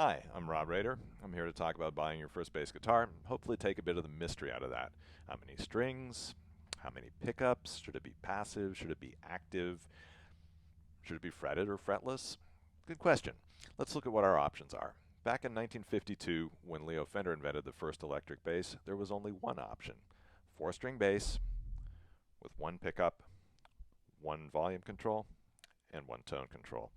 Hi, I'm Rob Rader. I'm here to talk about buying your first bass guitar, hopefully take a bit of the mystery out of that. How many strings? How many pickups? Should it be passive? Should it be active? Should it be fretted or fretless? Good question. Let's look at what our options are. Back in 1952, when Leo Fender invented the first electric bass, there was only one option. 4-string bass with one pickup, one volume control, and one tone control.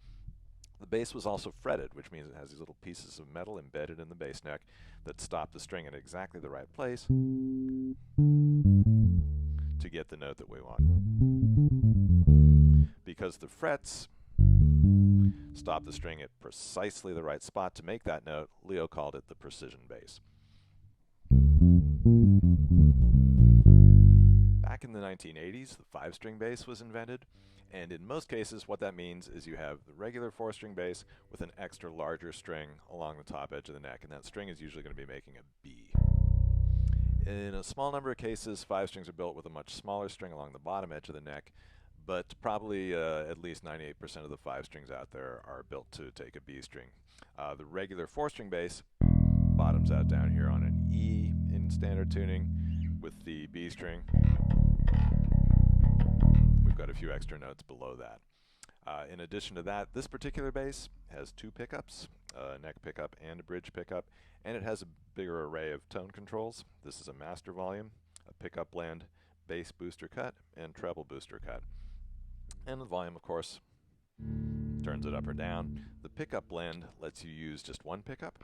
The bass was also fretted, which means it has these little pieces of metal embedded in the bass neck that stop the string in exactly the right place to get the note that we want. Because the frets stop the string at precisely the right spot to make that note, Leo called it the precision bass. Back in the 1980s, the 5-string bass was invented. And in most cases, what that means is you have the regular 4-string bass with an extra larger string along the top edge of the neck, and that string is usually going to be making a B. In a small number of cases, 5 strings are built with a much smaller string along the bottom edge of the neck, but probably at least 98% of the 5 strings out there are built to take a B string. The regular 4-string bass bottoms out down here on an E in standard tuning with the B string. We've got a few extra notes below that. In addition to that, this particular bass has 2 pickups, a neck pickup and a bridge pickup, and it has a bigger array of tone controls. This is a master volume, a pickup blend, bass booster cut, and treble booster cut. And the volume, of course, turns it up or down. The pickup blend lets you use just one pickup.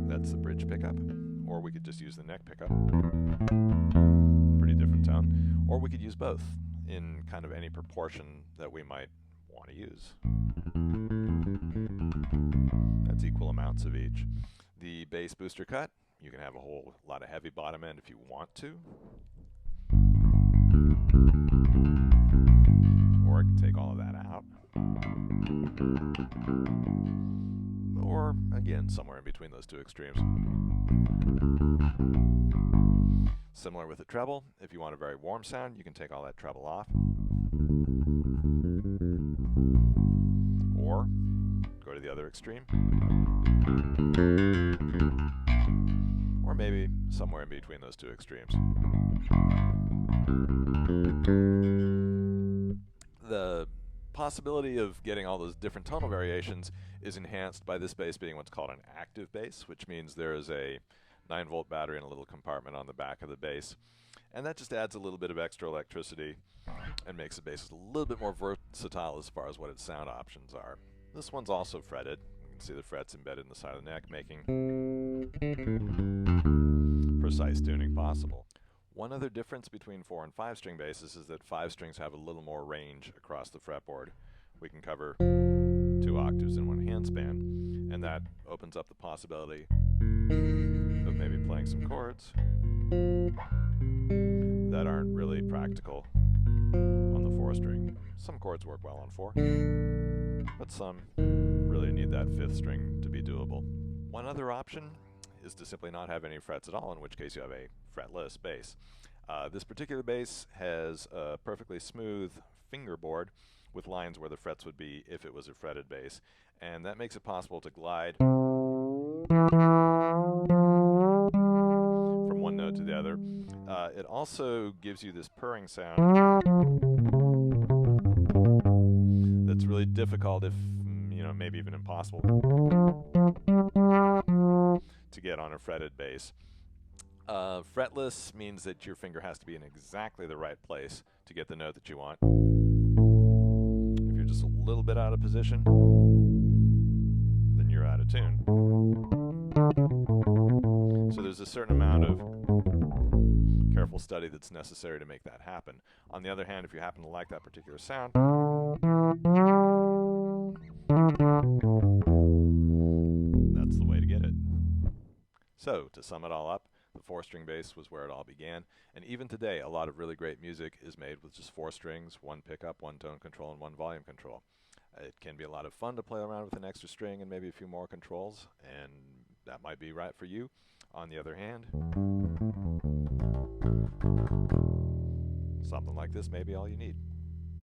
That's the bridge pickup. Or we could just use the neck pickup. Pretty different tone. Or we could use both in kind of any proportion that we might want to use. That's equal amounts of each. The bass booster cut, you can have a whole lot of heavy bottom end if you want to. Or I can take all of that out. Or, again, somewhere in between those two extremes. Similar with the treble, if you want a very warm sound, you can take all that treble off. Or go to the other extreme. Or maybe somewhere in between those two extremes. The possibility of getting all those different tonal variations is enhanced by this bass being what's called an active bass, which means there is a 9-volt battery in a little compartment on the back of the bass. And that just adds a little bit of extra electricity and makes the bass a little bit more versatile as far as what its sound options are. This one's also fretted. You can see the frets embedded in the side of the neck, making precise tuning possible. One other difference between 4 and 5-string basses is that 5 strings have a little more range across the fretboard. We can cover 2 octaves in one handspan, and that opens up the possibility of maybe playing some chords that aren't really practical on the 4-string. Some chords work well on 4, but some really need that 5th string to be doable. One other option is to simply not have any frets at all, in which case you have a fretless bass. This particular bass has a perfectly smooth fingerboard with lines where the frets would be if it was a fretted bass, and that makes it possible to glide from one note to the other. It also gives you this purring sound that's really difficult, if maybe even impossible, to get on a fretted bass. Fretless means that your finger has to be in exactly the right place to get the note that you want. If you're just a little bit out of position, then you're out of tune. So there's a certain amount of careful study that's necessary to make that happen. On the other hand, if you happen to like that particular sound, that's the way to get it. So, to sum it all up, the 4-string bass was where it all began, and even today a lot of really great music is made with just 4 strings, 1 pickup, 1 tone control, and 1 volume control. It can be a lot of fun to play around with an extra string and maybe a few more controls, and that might be right for you. On the other hand, something like this may be all you need.